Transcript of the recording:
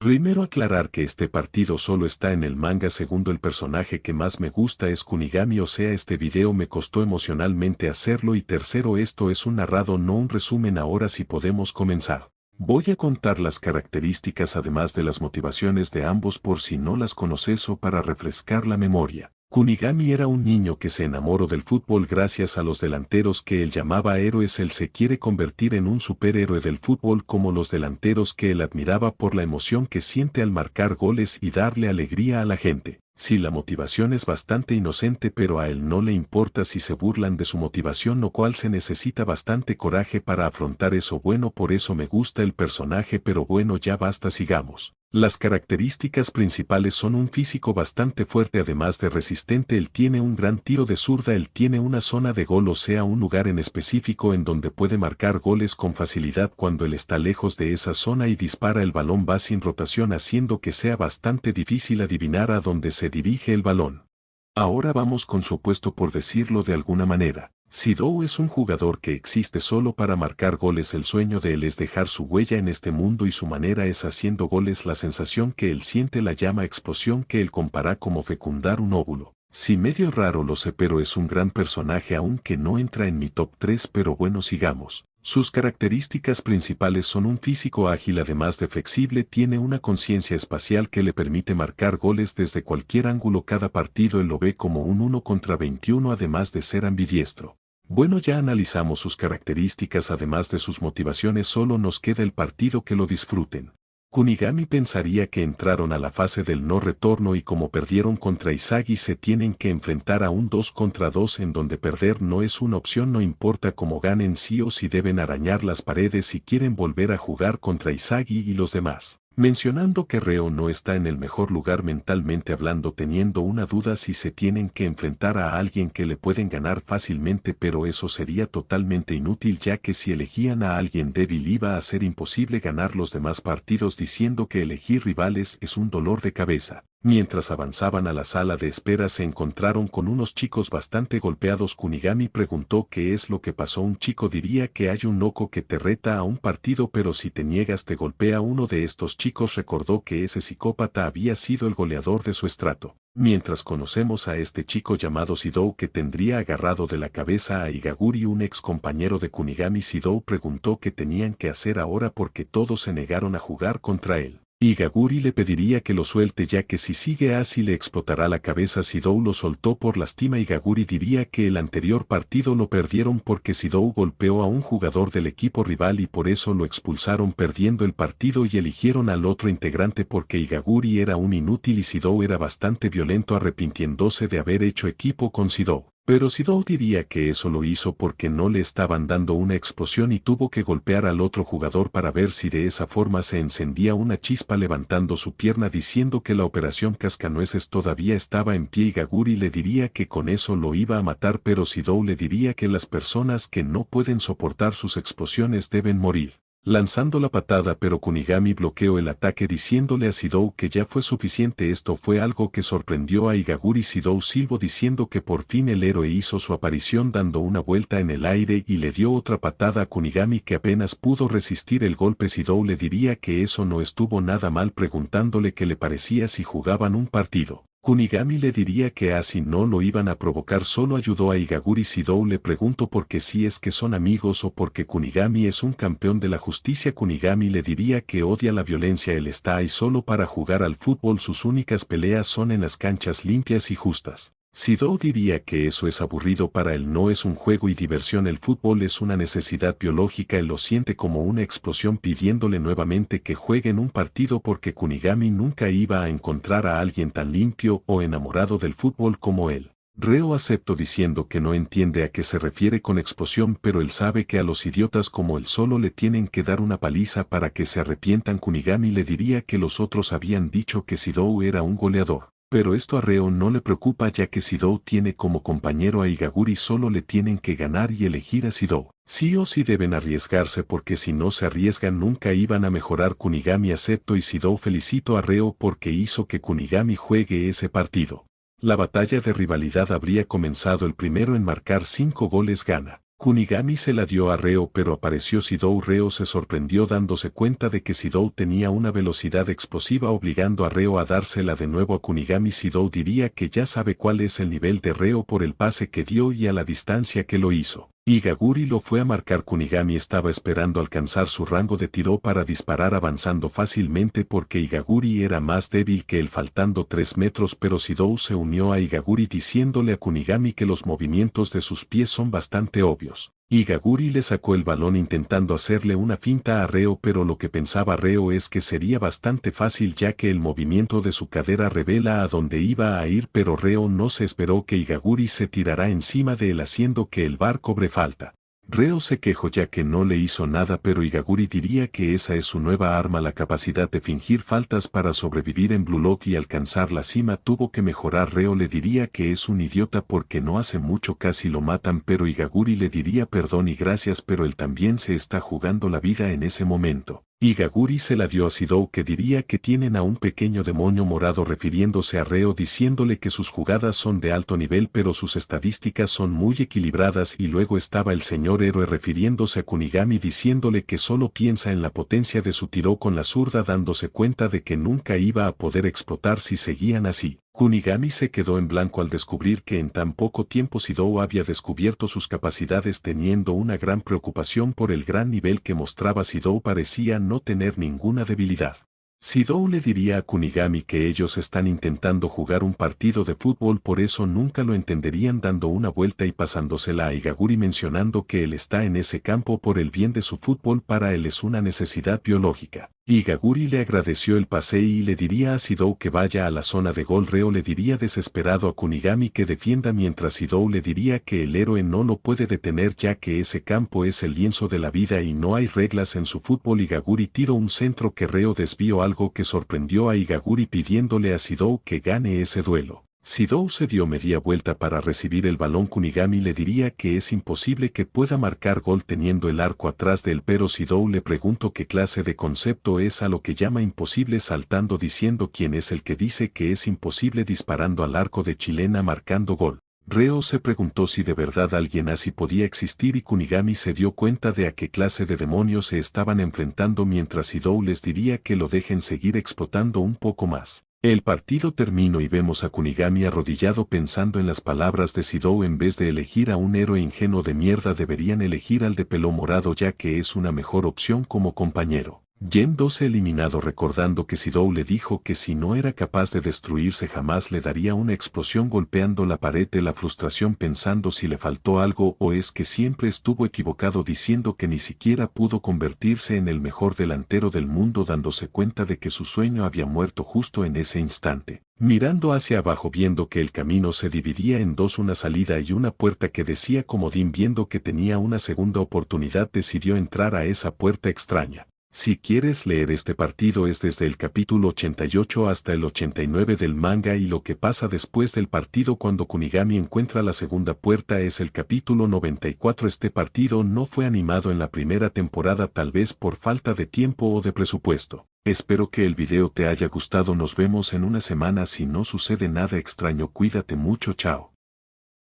Primero aclarar que este partido solo está en el manga. Segundo, el personaje que más me gusta es Kunigami, o sea, este video me costó emocionalmente hacerlo. Y tercero, esto es un narrado, no un resumen. Ahora sí podemos comenzar. Voy a contar las características además de las motivaciones de ambos por si no las conoces o para refrescar la memoria. Kunigami era un niño que se enamoró del fútbol gracias a los delanteros que él llamaba héroes. Él se quiere convertir en un superhéroe del fútbol como los delanteros que él admiraba por la emoción que siente al marcar goles y darle alegría a la gente. Sí, la motivación es bastante inocente, pero a él no le importa si se burlan de su motivación, lo cual se necesita bastante coraje para afrontar eso. Bueno, por eso me gusta el personaje, pero bueno, ya basta, sigamos. Las características principales son un físico bastante fuerte además de resistente. Él tiene un gran tiro de zurda. Él tiene una zona de gol, o sea, un lugar en específico en donde puede marcar goles con facilidad. Cuando él está lejos de esa zona y dispara, el balón va sin rotación, haciendo que sea bastante difícil adivinar a dónde se dirige el balón. Ahora vamos con su opuesto, por decirlo de alguna manera. Sidou es un jugador que existe solo para marcar goles. El sueño de él es dejar su huella en este mundo y su manera es haciendo goles. La sensación que él siente la llama explosión, que él compara como fecundar un óvulo. Sí, medio raro lo sé, pero es un gran personaje aunque no entra en mi top 3, pero bueno, sigamos. Sus características principales son un físico ágil además de flexible. Tiene una conciencia espacial que le permite marcar goles desde cualquier ángulo. Cada partido él lo ve como un 1 contra 21 además de ser ambidiestro. Bueno, ya analizamos sus características además de sus motivaciones, solo nos queda el partido, que lo disfruten. Kunigami pensaría que entraron a la fase del no retorno y como perdieron contra Izagi se tienen que enfrentar a un 2 contra 2 en donde perder no es una opción. No importa cómo ganen, sí o sí deben arañar las paredes si quieren volver a jugar contra Izagi y los demás. Mencionando que Reo no está en el mejor lugar mentalmente hablando, teniendo una duda si se tienen que enfrentar a alguien que le pueden ganar fácilmente, pero eso sería totalmente inútil ya que si elegían a alguien débil iba a ser imposible ganar los demás partidos, diciendo que elegir rivales es un dolor de cabeza. Mientras avanzaban a la sala de espera se encontraron con unos chicos bastante golpeados. Kunigami preguntó qué es lo que pasó. Un chico diría que hay un loco que te reta a un partido, pero si te niegas te golpea. Uno de estos chicos recordó que ese psicópata había sido el goleador de su estrato. Mientras conocemos a este chico llamado Sidou que tendría agarrado de la cabeza a Igaguri, un ex compañero de Kunigami. Sidou preguntó qué tenían que hacer ahora porque todos se negaron a jugar contra él. Igaguri le pediría que lo suelte ya que si sigue así le explotará la cabeza. Sidou lo soltó por lástima. Igaguri diría que el anterior partido lo perdieron porque Sidou golpeó a un jugador del equipo rival y por eso lo expulsaron perdiendo el partido y eligieron al otro integrante porque Igaguri era un inútil y Sidou era bastante violento, arrepintiéndose de haber hecho equipo con Sidou. Pero Sidou diría que eso lo hizo porque no le estaban dando una explosión y tuvo que golpear al otro jugador para ver si de esa forma se encendía una chispa, levantando su pierna diciendo que la operación Cascanueces todavía estaba en pie. Igaguri le diría que con eso lo iba a matar, pero Sidou le diría que las personas que no pueden soportar sus explosiones deben morir. Lanzando la patada, pero Kunigami bloqueó el ataque diciéndole a Sidou que ya fue suficiente. Esto fue algo que sorprendió a Igaguri. Sidou silbó diciendo que por fin el héroe hizo su aparición dando una vuelta en el aire y le dio otra patada a Kunigami que apenas pudo resistir el golpe. Sidou le diría que eso no estuvo nada mal preguntándole qué le parecía si jugaban un partido. Kunigami le diría que así no lo iban a provocar, solo ayudó a Igaguri. Sidou le preguntó por qué, si es que son amigos o porque Kunigami es un campeón de la justicia. Kunigami le diría que odia la violencia, él está ahí solo para jugar al fútbol, sus únicas peleas son en las canchas limpias y justas. Sidou diría que eso es aburrido, para él no es un juego y diversión, el fútbol es una necesidad biológica, él lo siente como una explosión, pidiéndole nuevamente que jueguen un partido porque Kunigami nunca iba a encontrar a alguien tan limpio o enamorado del fútbol como él. Reo aceptó diciendo que no entiende a qué se refiere con explosión, pero él sabe que a los idiotas como él solo le tienen que dar una paliza para que se arrepientan. Kunigami le diría que los otros habían dicho que Sidou era un goleador. Pero esto a Reo no le preocupa ya que Sidou tiene como compañero a Igaguri, solo le tienen que ganar y elegir a Sidou. Sí o sí deben arriesgarse porque si no se arriesgan nunca iban a mejorar. Kunigami aceptó y Sidou felicitó a Reo porque hizo que Kunigami juegue ese partido. La batalla de rivalidad habría comenzado, el primero en marcar 5 goles gana. Kunigami se la dio a Reo, pero apareció Shidou. Reo se sorprendió dándose cuenta de que Shidou tenía una velocidad explosiva, obligando a Reo a dársela de nuevo a Kunigami. Shidou diría que ya sabe cuál es el nivel de Reo por el pase que dio y a la distancia que lo hizo. Igaguri lo fue a marcar. Kunigami estaba esperando alcanzar su rango de tiro para disparar, avanzando fácilmente porque Igaguri era más débil que él, faltando 3 metros, pero Shidou se unió a Igaguri diciéndole a Kunigami que los movimientos de sus pies son bastante obvios. Igaguri le sacó el balón intentando hacerle una finta a Reo, pero lo que pensaba Reo es que sería bastante fácil ya que el movimiento de su cadera revela a dónde iba a ir, pero Reo no se esperó que Igaguri se tirara encima de él haciendo que el bar cobre falta. Reo se quejó ya que no le hizo nada, pero Igaguri diría que esa es su nueva arma, la capacidad de fingir faltas para sobrevivir en Blue Lock y alcanzar la cima. Tuvo que mejorar. Reo le diría que es un idiota porque no hace mucho casi lo matan, pero Igaguri le diría perdón y gracias, pero él también se está jugando la vida en ese momento. Igaguri se la dio a Shidou, que diría que tienen a un pequeño demonio morado, refiriéndose a Reo, diciéndole que sus jugadas son de alto nivel pero sus estadísticas son muy equilibradas, y luego estaba el señor héroe refiriéndose a Kunigami diciéndole que solo piensa en la potencia de su tiro con la zurda, dándose cuenta de que nunca iba a poder explotar si seguían así. Kunigami se quedó en blanco al descubrir que en tan poco tiempo Shidou había descubierto sus capacidades, teniendo una gran preocupación por el gran nivel que mostraba. Shidou parecía no tener ninguna debilidad. Shidou le diría a Kunigami que ellos están intentando jugar un partido de fútbol, por eso nunca lo entenderían, dando una vuelta y pasándosela a Igaguri mencionando que él está en ese campo por el bien de su fútbol, para él es una necesidad biológica. Igaguri le agradeció el pase y le diría a Shidou que vaya a la zona de gol. Reo le diría desesperado a Kunigami que defienda, mientras Shidou le diría que el héroe no lo puede detener ya que ese campo es el lienzo de la vida y no hay reglas en su fútbol. Igaguri tiró un centro que Reo desvió, algo que sorprendió a Igaguri, pidiéndole a Shidou que gane ese duelo. Shidou se dio media vuelta para recibir el balón. Kunigami le diría que es imposible que pueda marcar gol teniendo el arco atrás de él, pero Shidou le preguntó qué clase de concepto es a lo que llama imposible, saltando diciendo quién es el que dice que es imposible disparando al arco de chilena marcando gol. Reo se preguntó si de verdad alguien así podía existir y Kunigami se dio cuenta de a qué clase de demonios se estaban enfrentando, mientras Shidou les diría que lo dejen seguir explotando un poco más. El partido terminó y vemos a Kunigami arrodillado pensando en las palabras de Shidou. En vez de elegir a un héroe ingenuo de mierda, deberían elegir al de pelo morado ya que es una mejor opción como compañero. Yéndose eliminado, recordando que Shidou le dijo que si no era capaz de destruirse jamás le daría una explosión golpeando la pared de la frustración, pensando si le faltó algo o es que siempre estuvo equivocado, diciendo que ni siquiera pudo convertirse en el mejor delantero del mundo, dándose cuenta de que su sueño había muerto justo en ese instante. Mirando hacia abajo, viendo que el camino se dividía en dos, una salida y una puerta que decía comodín, viendo que tenía una segunda oportunidad, decidió entrar a esa puerta extraña. Si quieres leer este partido es desde el capítulo 88 hasta el 89 del manga, y lo que pasa después del partido cuando Kunigami encuentra la segunda puerta es el capítulo 94. Este partido no fue animado en la primera temporada, tal vez por falta de tiempo o de presupuesto. Espero que el video te haya gustado. Nos vemos en una semana si no sucede nada extraño. Cuídate mucho. Chao.